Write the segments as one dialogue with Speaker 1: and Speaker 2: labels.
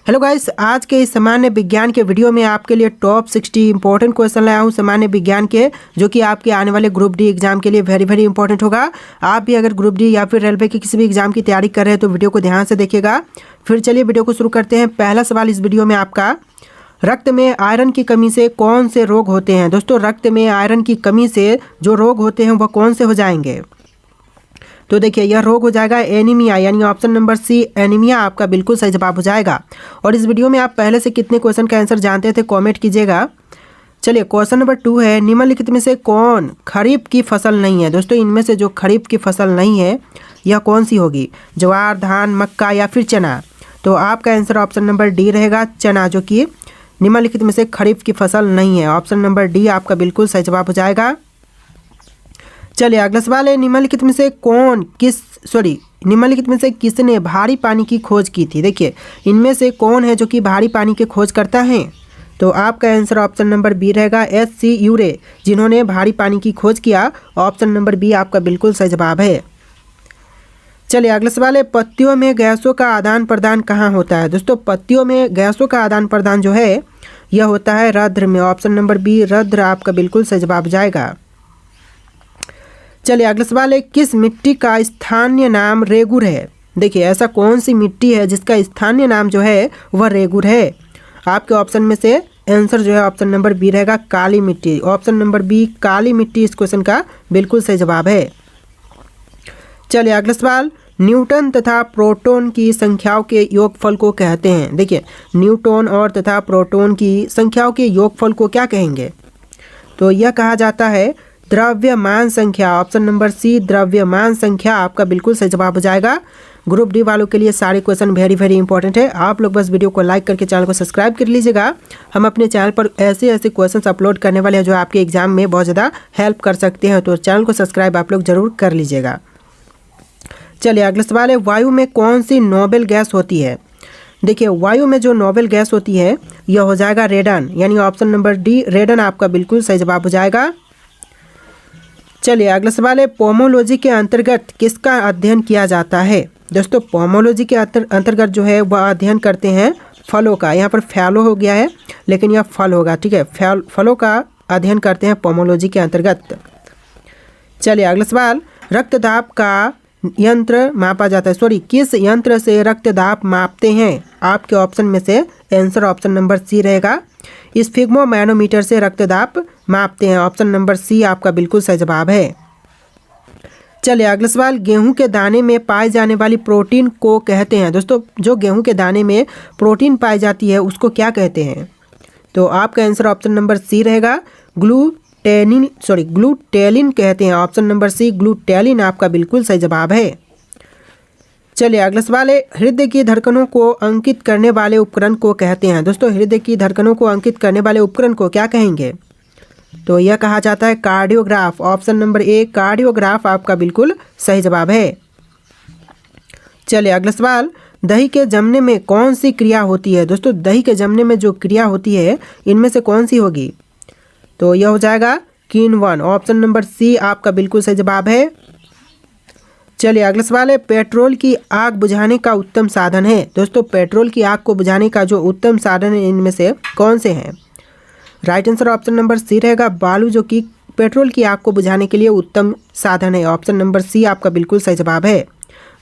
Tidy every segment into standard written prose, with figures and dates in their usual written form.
Speaker 1: Hello guys, आज के इस सामान्य विज्ञान के वीडियो में आपके लिए टॉप 60 इंपॉर्टेंट क्वेश्चन लाया हूँ सामान्य विज्ञान के, जो कि आपके आने वाले ग्रुप डी एग्जाम के लिए वेरी इंपॉर्टेंट होगा। आप भी अगर ग्रुप डी या फिर रेलवे के किसी भी एग्जाम की तैयारी कर रहे हैं तो वीडियो को ध्यान से देखिएगा। फिर चलिए वीडियो को शुरू करते हैं। पहला सवाल इस वीडियो में आपका, रक्त में आयरन की कमी से कौन से रोग होते हैं। दोस्तों, रक्त में आयरन की कमी से जो रोग होते हैं वह कौन से हो जाएंगे। तो देखिए, यह रोग हो जाएगा एनीमिया, यानी ऑप्शन नंबर सी एनीमिया आपका बिल्कुल सही जवाब हो जाएगा। और इस वीडियो में आप पहले से कितने क्वेश्चन का आंसर जानते थे कमेंट कीजिएगा। चलिए, क्वेश्चन नंबर 2 है, निम्नलिखित में से कौन खरीफ की फसल नहीं है। दोस्तों, इनमें से जो खरीफ की फसल नहीं है यह कौन सी होगी, ज्वार, धान, मक्का या फिर चना। तो आपका आंसर ऑप्शन नंबर डी रहेगा, चना, जो कि निम्नलिखित में से खरीफ की फसल नहीं है। ऑप्शन नंबर डी आपका बिल्कुल सही जवाब हो जाएगा। चलिए, अगला सवाल है, निम्नलिखित में से निम्नलिखित में से किसने भारी पानी की खोज की थी। देखिए, इनमें से कौन है जो कि भारी पानी की खोज करता है। तो आपका आंसर ऑप्शन नंबर बी रहेगा, एस.सी. यूरे, जिन्होंने भारी पानी की खोज किया। ऑप्शन नंबर बी आपका बिल्कुल सही जवाब है। चलिए, अगला सवाल है, पत्तियों में गैसों का आदान प्रदान कहाँ होता है। दोस्तों, पत्तियों में गैसों का आदान प्रदान जो है यह होता है रंध्र में। ऑप्शन नंबर बी रंध्र आपका बिल्कुल सही जवाब जाएगा। चलिए, अगला सवाल है, किस मिट्टी का स्थानीय नाम रेगुर है। देखिए, ऐसा कौन सी मिट्टी है जिसका स्थानीय नाम जो है वह रेगुर है। आपके ऑप्शन में से आंसर जो है ऑप्शन नंबर बी रहेगा, काली मिट्टी। ऑप्शन नंबर बी काली मिट्टी इस क्वेश्चन का बिल्कुल सही जवाब है। चलिए, अगला सवाल, न्यूटन तथा प्रोटॉन की संख्याओं के योगफल को कहते हैं। देखिए, न्यूटन और तथा प्रोटॉन की संख्याओं के योगफल को क्या कहेंगे। तो यह कहा जाता है द्रव्यमान संख्या। ऑप्शन नंबर सी द्रव्यमान संख्या आपका बिल्कुल सही जवाब हो जाएगा। ग्रुप डी वालों के लिए सारे क्वेश्चन वेरी इंपॉर्टेंट है। आप लोग बस वीडियो को लाइक करके चैनल को सब्सक्राइब कर लीजिएगा। हम अपने चैनल पर ऐसे क्वेश्चन अपलोड करने वाले हैं जो आपके एग्जाम में बहुत ज़्यादा हेल्प कर सकते हैं, तो चैनल को सब्सक्राइब आप लोग जरूर कर लीजिएगा। चलिए, अगला सवाल है, वायु में कौन सी नोबेल गैस होती है। देखिए, वायु में जो नोबेल गैस होती है यह हो जाएगा रेडन, यानी ऑप्शन नंबर डी रेडन आपका बिल्कुल सही जवाब हो जाएगा। चलिए, अगला सवाल है, पोमोलॉजी के अंतर्गत किसका अध्ययन किया जाता है। दोस्तों, पोमोलॉजी के अंतर्गत जो है वह अध्ययन करते हैं फलों का। यहाँ पर फैलो हो गया है लेकिन यह फल होगा, ठीक है। फलों का अध्ययन करते हैं पोमोलॉजी के अंतर्गत। चलिए, अगला सवाल, रक्तदाब का यंत्र मापा जाता है, किस यंत्र से रक्तदाब मापते हैं। आपके ऑप्शन में से आंसर ऑप्शन नंबर सी रहेगा, स्फिग्मोमैनोमीटर से रक्तदाब मापते हैं। ऑप्शन नंबर सी आपका बिल्कुल सही जवाब है। चलिए, अगला सवाल, गेहूं के दाने में पाई जाने वाली प्रोटीन को कहते हैं। दोस्तों, जो गेहूं के दाने में प्रोटीन पाई जाती है उसको क्या कहते हैं। तो आपका आंसर ऑप्शन नंबर सी रहेगा, ग्लूटेलिन कहते हैं। ऑप्शन नंबर सी ग्लूटेलिन आपका बिल्कुल सही जवाब है। चलिए, अगला सवाल है, हृदय की धड़कनों को अंकित करने वाले उपकरण को कहते हैं। दोस्तों, हृदय की धड़कनों को अंकित करने वाले उपकरण को क्या कहेंगे। तो यह कहा जाता है cardiograph. Option number A cardiograph आपका बिल्कुल सही जवाब है। चलिए, अगला सवाल, दही के जमने में कौन सी क्रिया होती है। दोस्तों, दही के जमने में जो क्रिया होती है इनमें से कौन सी होगी। तो यह हो जाएगा किण्वन। ऑप्शन नंबर सी आपका बिल्कुल सही जवाब है। चलिए, अगला सवाल है, पेट्रोल की आग बुझाने का उत्तम साधन है। दोस्तों, पेट्रोल की आग को बुझाने का जो उत्तम साधन है इनमें से कौन से हैं। Right answer option number C रहेगा, बालू, जो कि पेट्रोल की आग को बुझाने के लिए उत्तम साधन है। ऑप्शन नंबर सी आपका बिल्कुल सही जवाब है।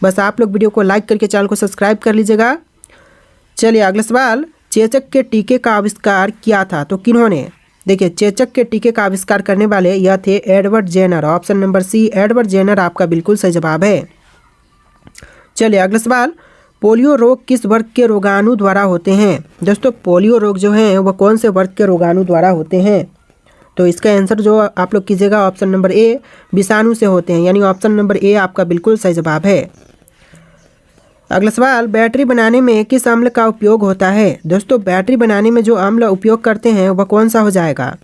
Speaker 1: बस आप लोग वीडियो को लाइक करके चैनल को सब्सक्राइब कर लीजिएगा। चलिए, अगला सवाल, चेचक के टीके का आविष्कार किया था तो किन्होंने। देखिए, चेचक के टीके का आविष्कार करने वाले यह थे Edward Jenner. Option number C Edward Jenner आपका बिल्कुल सही जवाब है। चलिए, अगला सवाल, पोलियो रोग किस वर्ग के रोगाणु द्वारा होते हैं। दोस्तों, पोलियो रोग जो है वह कौन से वर्ग के रोगाणु द्वारा होते हैं। तो इसका आंसर जो आप लोग कीजिएगा ऑप्शन नंबर ए विषाणु से होते हैं, यानी ऑप्शन नंबर ए आपका बिल्कुल सही जवाब है। अगला सवाल, बैटरी बनाने में किस अम्ल का उपयोग होता है। दोस्तों, बैटरी बनाने में जो अम्ल उपयोग करते हैं वह कौन सा हो जाएगा।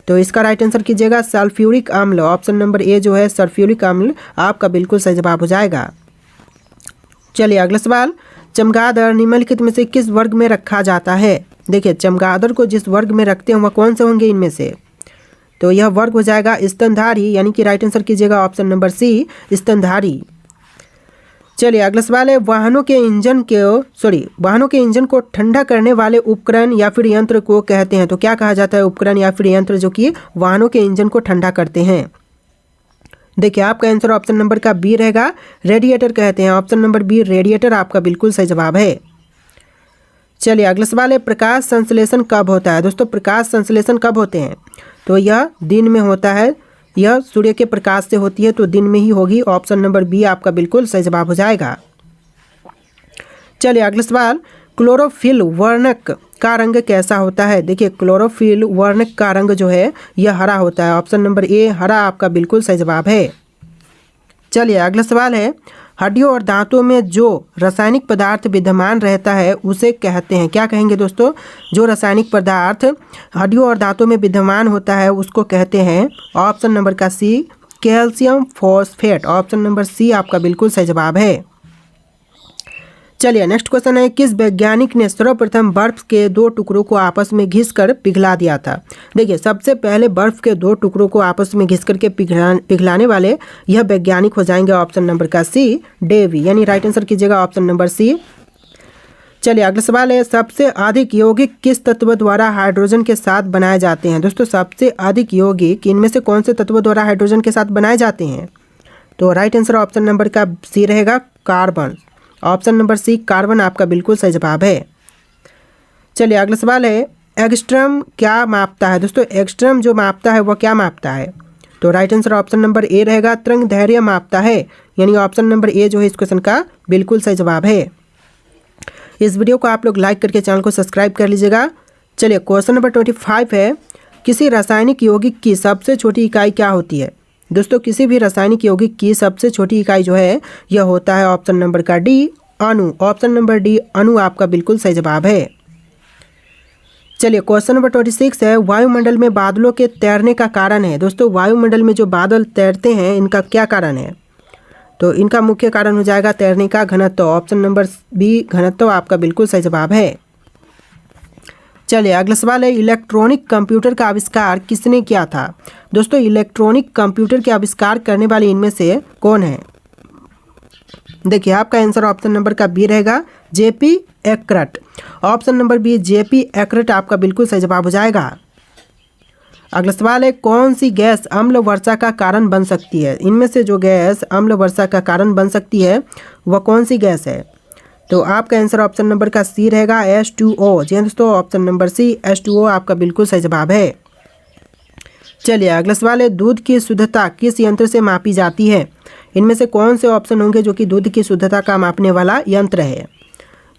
Speaker 1: तो इसका राइट आंसर कीजिएगा सल्फ्यूरिक अम्ल। ऑप्शन नंबर ए जो है सल्फ्यूरिक अम्ल आपका बिल्कुल सही जवाब हो जाएगा। चलिए, अगला सवाल, चमगादड़ निम्नलिखित में से किस वर्ग में रखा जाता है। देखिए, चमगादड़ को जिस वर्ग में रखते हैं वह कौन से होंगे इनमें से। तो यह वर्ग हो जाएगा स्तनधारी, यानी कि राइट आंसर कीजिएगा ऑप्शन नंबर सी स्तनधारी। चलिए अगला सवाल है, वाहनों के इंजन को ठंडा करने वाले उपकरण या फिर यंत्र को कहते हैं। तो क्या कहा जाता है उपकरण या फिर यंत्र जो कि वाहनों के इंजन को ठंडा करते हैं? देखिए आपका आंसर ऑप्शन नंबर का बी रहेगा, रेडिएटर कहते हैं। ऑप्शन नंबर बी रेडिएटर आपका बिल्कुल सही जवाब है। चलिए अगला सवाल है, प्रकाश संश्लेषण कब होता है? दोस्तों प्रकाश संश्लेषण कब होते हैं? तो यह दिन में होता है, यह सूर्य के प्रकाश से होती है, तो दिन में ही होगी। ऑप्शन नंबर बी आपका बिल्कुल सही जवाब हो जाएगा। चलिए अगला सवाल, क्लोरोफिल वर्णक का रंग कैसा होता है? देखिए क्लोरोफिल वर्णक का रंग जो है यह हरा होता है। ऑप्शन नंबर ए हरा आपका बिल्कुल सही जवाब है। चलिए अगला सवाल है, हड्डियों और दांतों में जो रासायनिक पदार्थ विद्यमान रहता है उसे कहते हैं, क्या कहेंगे दोस्तों? जो रासायनिक पदार्थ हड्डियों और दांतों में विद्यमान होता है उसको कहते हैं। ऑप्शन नंबर का C calcium phosphate. Option number C आपका बिल्कुल सही जवाब है। चलिए नेक्स्ट क्वेश्चन है, किस वैज्ञानिक ने सर्वप्रथम बर्फ के दो टुकड़ों को आपस में घिसकर पिघला दिया था? देखिए सबसे पहले बर्फ के दो टुकड़ों को आपस में घिस करके पिघलाने वाले यह वैज्ञानिक हो जाएंगे। ऑप्शन नंबर का सी डेवी, यानी राइट आंसर कीजिएगा ऑप्शन नंबर सी। चलिए अगला सवाल है, सबसे अधिक यौगिक किस तत्व द्वारा हाइड्रोजन के साथ बनाए जाते हैं? दोस्तों सबसे अधिक यौगिक इनमें से कौन से तत्व द्वारा हाइड्रोजन के साथ बनाए जाते हैं? तो राइट आंसर ऑप्शन नंबर का सी रहेगा, carbon. Option number C carbon आपका बिल्कुल सही जवाब है। चलिए अगला सवाल है, एंगस्ट्रम क्या मापता है? दोस्तों एंगस्ट्रम जो मापता है वह क्या मापता है? तो right answer option number A रहेगा, तरंग दैर्घ्य मापता है, यानी ऑप्शन नंबर ए जो है इस क्वेश्चन का बिल्कुल सही जवाब है। इस वीडियो को आप लोग लाइक करके चैनल को सब्सक्राइब कर लीजिएगा। चलिए क्वेश्चन नंबर 25 है, किसी रासायनिक यौगिक की सबसे छोटी इकाई क्या होती है? दोस्तों किसी भी रासायनिक यौगिक की सबसे छोटी इकाई जो है यह होता है ऑप्शन नंबर का डी अणु। ऑप्शन नंबर डी अणु आपका बिल्कुल सही जवाब है। चलिए क्वेश्चन नंबर 26 है, वायुमंडल में बादलों के तैरने का कारण है? दोस्तों वायुमंडल में जो बादल तैरते हैं इनका क्या कारण है? तो इनका मुख्य कारण हो जाएगा तैरने का घनत्व। ऑप्शन नंबर बी घनत्व आपका बिल्कुल सही जवाब है। चलिए अगला सवाल है, इलेक्ट्रॉनिक कंप्यूटर का आविष्कार किसने किया था? दोस्तों इलेक्ट्रॉनिक कंप्यूटर के आविष्कार करने वाले इनमें से कौन है? देखिए आपका आंसर ऑप्शन नंबर का बी रहेगा, जेपी एक्रेट। ऑप्शन नंबर बी जेपी एक्रेट आपका बिल्कुल सही जवाब हो जाएगा। अगला सवाल है, कौन सी गैस अम्ल वर्षा का कारण बन सकती है? इनमें से जो गैस अम्ल वर्षा का कारण बन सकती है वह कौन सी गैस है? तो आपका आंसर ऑप्शन नंबर का सी रहेगा, H2O। जी दोस्तों ऑप्शन नंबर सी H2O आपका बिल्कुल सही जवाब है। चलिए अगला सवाल है, दूध की शुद्धता किस यंत्र से मापी जाती है? इनमें से कौन से ऑप्शन होंगे जो कि दूध की शुद्धता का मापने वाला यंत्र है?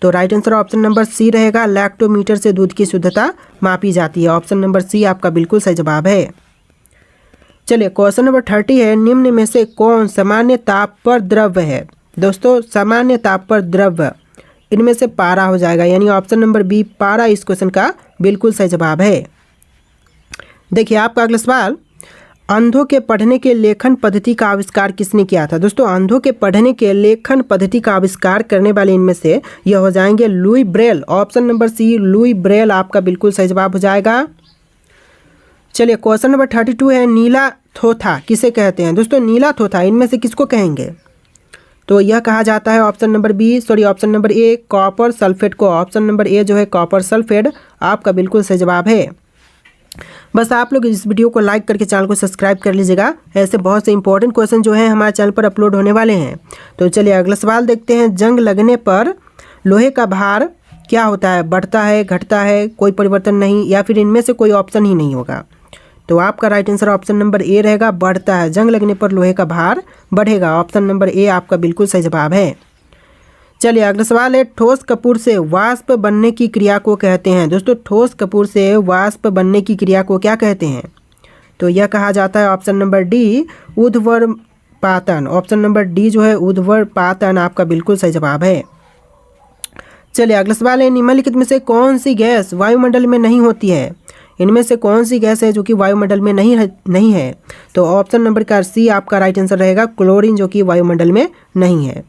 Speaker 1: तो right answer option number C रहेगा, लैक्टोमीटर से दूध की शुद्धता मापी जाती है। ऑप्शन नंबर सी आपका बिल्कुल सही जवाब है। चलिए क्वेश्चन नंबर 30 है, निम्न में से कौन सामान्य ताप पर द्रव्य है? दोस्तों सामान्य ताप पर द्रव्य इनमें से पारा हो जाएगा, यानी ऑप्शन नंबर बी पारा इस क्वेश्चन का बिल्कुल सही जवाब है। देखिए आपका अगला सवाल, अंधों के पढ़ने के लेखन पद्धति का आविष्कार किसने किया था? दोस्तों अंधों के पढ़ने के लेखन पद्धति का आविष्कार करने वाले इनमें से यह हो जाएंगे Louis Braille. Option number C Louis Braille आपका बिल्कुल सही जवाब हो जाएगा। चलिए क्वेश्चन नंबर 32 है, नीला थोथा किसे कहते हैं? दोस्तों नीला थोथा इनमें से किसको कहेंगे? तो यह कहा जाता है option number A copper sulphate को। ऑप्शन नंबर ए जो है कॉपर सल्फेट आपका बिल्कुल सही जवाब है। बस आप लोग इस वीडियो को लाइक करके चैनल को सब्सक्राइब कर लीजिएगा, ऐसे बहुत से इंपॉर्टेंट क्वेश्चन जो हैं हमारे चैनल पर अपलोड होने वाले हैं। तो चलिए अगला सवाल देखते हैं, जंग लगने पर लोहे का भार क्या होता है? बढ़ता है, घटता है, कोई परिवर्तन नहीं, या फिर इनमें से कोई ऑप्शन ही नहीं होगा? तो आपका right answer option number A रहेगा, बढ़ता है। जंग लगने पर लोहे का भार बढ़ेगा। ऑप्शन नंबर ए आपका बिल्कुल सही जवाब है। चलिए अगला सवाल है, ठोस कपूर से वाष्प बनने की क्रिया को कहते हैं? दोस्तों ठोस कपूर से वाष्प बनने की क्रिया को क्या कहते हैं? तो यह कहा जाता है ऑप्शन नंबर डी ऊर्ध्वपातन। ऑप्शन नंबर डी जो है ऊर्ध्वपातन आपका बिल्कुल सही जवाब है। चलिए अगला सवाल है, निम्नलिखित में से कौन सी गैस वायुमंडल में नहीं होती है? इनमें से कौन सी गैस है जो कि वायुमंडल में नहीं है? तो ऑप्शन नंबर का सी आपका राइट आंसर रहेगा, क्लोरीन जो कि वायुमंडल में नहीं है।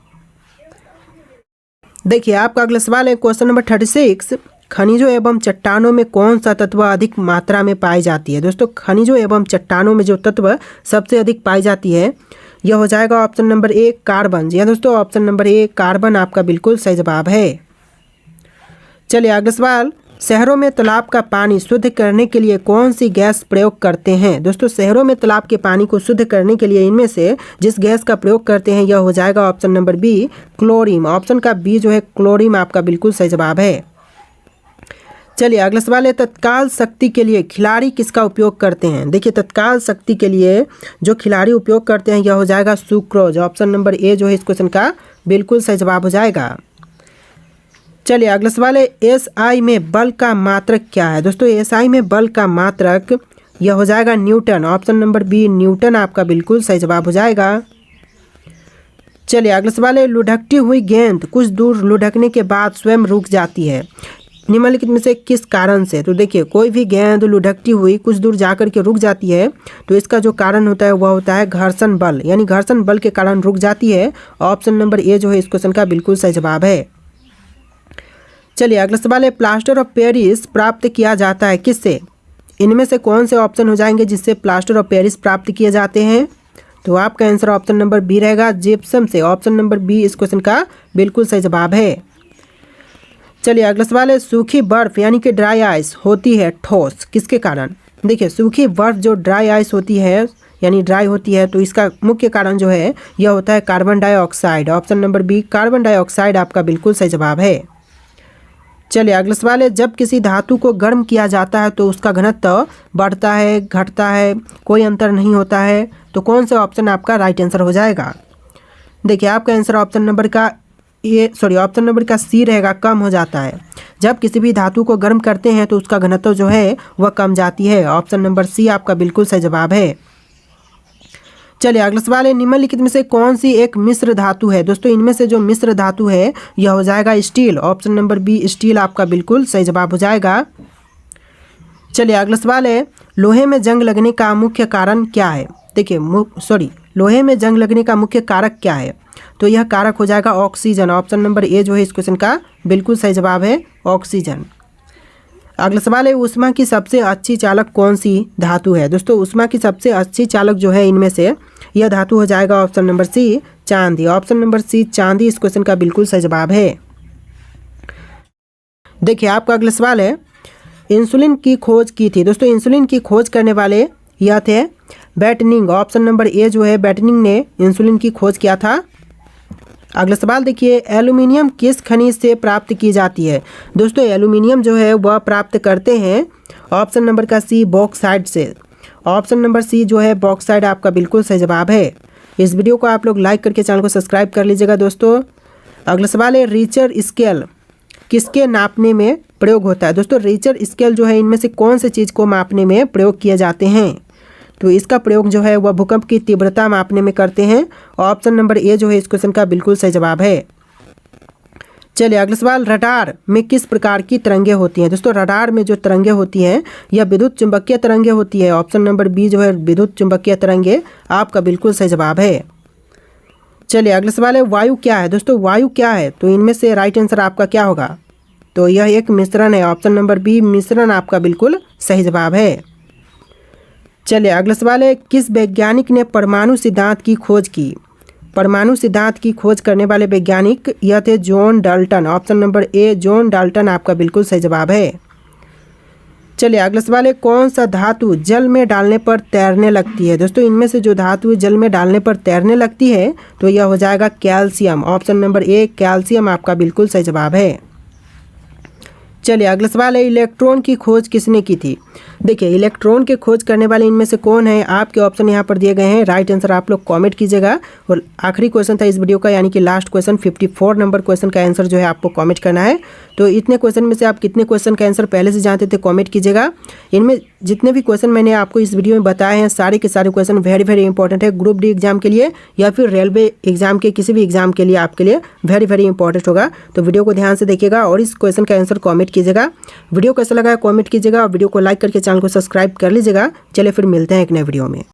Speaker 1: देखिए आपका अगला सवाल है क्वेश्चन नंबर 36, खनिजों एवं चट्टानों में कौन सा तत्व अधिक मात्रा में पाई जाती है? दोस्तों खनिजों एवं चट्टानों में जो तत्व सबसे अधिक पाई जाती है यह हो जाएगा ऑप्शन नंबर ए कार्बन। जी हाँ दोस्तों, ऑप्शन नंबर ए कार्बन आपका बिल्कुल सही जवाब है। चलिए अगला सवाल, शहरों में तालाब का पानी शुद्ध करने के लिए कौन सी गैस प्रयोग करते हैं? दोस्तों शहरों में तालाब के पानी को शुद्ध करने के लिए इनमें से जिस गैस का प्रयोग करते हैं यह हो जाएगा option number B chlorine. Option का बी जो है क्लोरीन आपका बिल्कुल सही जवाब है। चलिए अगला सवाल है, तत्काल शक्ति के लिए खिलाड़ी किसका उपयोग करते हैं? देखिए तत्काल शक्ति के लिए जो खिलाड़ी उपयोग करते हैं यह हो जाएगा सुक्रोज। ऑप्शन नंबर ए जो है इस क्वेश्चन का बिल्कुल सही जवाब हो जाएगा। चलिए अगला सवाल है, एसआई में बल का मात्रक क्या है? दोस्तों एसआई में बल का मात्रक यह हो जाएगा newton. Option number B newton आपका बिल्कुल सही जवाब हो जाएगा। चलिए अगला सवाल है, लुढ़कती हुई गेंद कुछ दूर लुढ़कने के बाद स्वयं रुक जाती है, निम्नलिखित में से किस कारण से? तो देखिए कोई भी गेंद लुढ़कती हुई कुछ दूर जाकर के रुक जाती है तो इसका जो कारण होता है वह होता है घर्षण बल, यानी घर्षण बल के कारण रुक जाती है। ऑप्शन नंबर ए जो है इस क्वेश्चन का बिल्कुल सही जवाब है। चलिए अगला सवाल है, प्लास्टर ऑफ पेरिस प्राप्त किया जाता है किससे? इनमें से कौन से ऑप्शन हो जाएंगे जिससे प्लास्टर ऑफ पेरिस प्राप्त किए जाते हैं? तो आपका आंसर ऑप्शन नंबर बी रहेगा जिप्सम से। ऑप्शन नंबर बी इस क्वेश्चन का बिल्कुल सही जवाब है। चलिए अगला सवाल है, सूखी बर्फ यानी कि ड्राई आइस होती है ठोस किसके कारण? देखिए सूखी बर्फ जो ड्राई आइस होती है यानी ड्राई होती है तो इसका मुख्य कारण जो है यह होता है carbon dioxide. Option number B carbon dioxide आपका बिल्कुल सही जवाब है। चलिए अगला सवाल है, जब किसी धातु को गर्म किया जाता है तो उसका घनत्व बढ़ता है घटता है कोई अंतर नहीं होता है, तो कौन सा ऑप्शन आपका राइट आंसर हो जाएगा? देखिए आपका आंसर ऑप्शन नंबर का सी रहेगा, कम हो जाता है। जब किसी भी धातु को गर्म करते हैं तो उसका घनत्व जो है वह कम जाती है। ऑप्शन नंबर सी आपका बिल्कुल सही जवाब है। चलिए अगला सवाल है, निम्नलिखित में से कौन सी एक मिश्र धातु है? दोस्तों इनमें से जो मिश्र धातु है यह हो जाएगा steel. Option number B steel आपका बिल्कुल सही जवाब हो जाएगा। चलिए अगला सवाल है, लोहे में जंग लगने का मुख्य कारण क्या है? देखिए लोहे में जंग लगने का मुख्य कारक क्या है? तो यह कारक हो जाएगा ऑक्सीजन। ऑप्शन नंबर ए जो है इस क्वेश्चन का बिल्कुल सही जवाब है ऑक्सीजन। अगला सवाल है, ऊष्मा की सबसे अच्छी चालक कौन सी धातु है? दोस्तों ऊष्मा की सबसे अच्छी चालक जो है इनमें से यह धातु हो जाएगा ऑप्शन नंबर सी चांदी। ऑप्शन नंबर सी चांदी इस क्वेश्चन का बिल्कुल सही जवाब है। देखिए आपका अगला सवाल है, इंसुलिन की खोज की थी। दोस्तों इंसुलिन की खोज करने वाले यह थे बेटनिंग। ऑप्शन नंबर ए जो है बेटनिंग ने इंसुलिन की खोज किया था। अगला सवाल देखिए, एल्यूमिनियम किस खनिज से प्राप्त की जाती है? दोस्तों एल्यूमिनियम जो है वह प्राप्त करते हैं ऑप्शन नंबर का सी बॉक्साइट से। ऑप्शन नंबर सी जो है बॉक्साइट आपका बिल्कुल सही जवाब है। इस वीडियो को आप लोग लाइक करके चैनल को सब्सक्राइब कर लीजिएगा दोस्तों। अगला सवाल है, रिचर स्केल किसके नापने में प्रयोग होता है? दोस्तों रिचर स्केल जो है इनमें से कौन सी चीज़ को मापने में प्रयोग किए जाते हैं? तो इसका प्रयोग जो है वह भूकंप की तीव्रता मापने में करते हैं। ऑप्शन नंबर ए जो है इस क्वेश्चन का बिल्कुल सही जवाब है। चलिए अगला सवाल, रडार में किस प्रकार की तरंगे होती हैं? दोस्तों रडार में जो तरंगे होती हैं यह विद्युत चुंबकीय तरंगे होती है। ऑप्शन नंबर बी जो है विद्युत चुंबकीय तरंगे आपका बिल्कुल सही जवाब है। चलिए अगला सवाल है, वायु क्या है? दोस्तों वायु क्या है? तो इनमें से राइट आंसर आपका क्या होगा? तो यह एक मिश्रण है। ऑप्शन नंबर बी मिश्रण आपका बिल्कुल सही जवाब है। चलिए अगला सवाल है, किस वैज्ञानिक ने परमाणु सिद्धांत की खोज की? परमाणु सिद्धांत की खोज करने वाले वैज्ञानिक यह थे John Dalton. Option number A John Dalton आपका बिल्कुल सही जवाब है। चलिए अगला सवाल है, कौन सा धातु जल में डालने पर तैरने लगती है? दोस्तों इनमें से जो धातु जल में डालने पर तैरने लगती है तो यह हो जाएगा calcium. Option number A calcium आपका बिल्कुल सही जवाब है। चलिए अगला सवाल है, इलेक्ट्रॉन की खोज किसने की थी? देखिए इलेक्ट्रॉन के खोज करने वाले इनमें से कौन है? आपके ऑप्शन यहाँ पर दिए गए हैं, राइट आंसर आप लोग कमेंट कीजिएगा। और आखिरी क्वेश्चन था इस वीडियो का यानी कि लास्ट क्वेश्चन 54 नंबर क्वेश्चन का आंसर जो है आपको कमेंट करना है। तो इतने क्वेश्चन में से आप कितने क्वेश्चन का आंसर पहले से जानते थे कमेंट कीजिएगा। इनमें जितने भी क्वेश्चन मैंने आपको इस वीडियो में बताए हैं सारे के सारे क्वेश्चन वेरी इंपॉर्टेंट है। ग्रुप डी एग्जाम के लिए या फिर रेलवे एग्जाम के किसी भी एग्जाम के लिए आपके लिए वेरी इंपॉर्टेंट होगा। तो वीडियो को ध्यान से देखिएगा और इस क्वेश्चन का आंसर कमेंट कीजिएगा। वीडियो कैसा लगा कमेंट कीजिएगा और वीडियो को लाइक करके चैनल को सब्सक्राइब कर लीजिएगा। चलिए फिर मिलते हैं एक नए वीडियो में।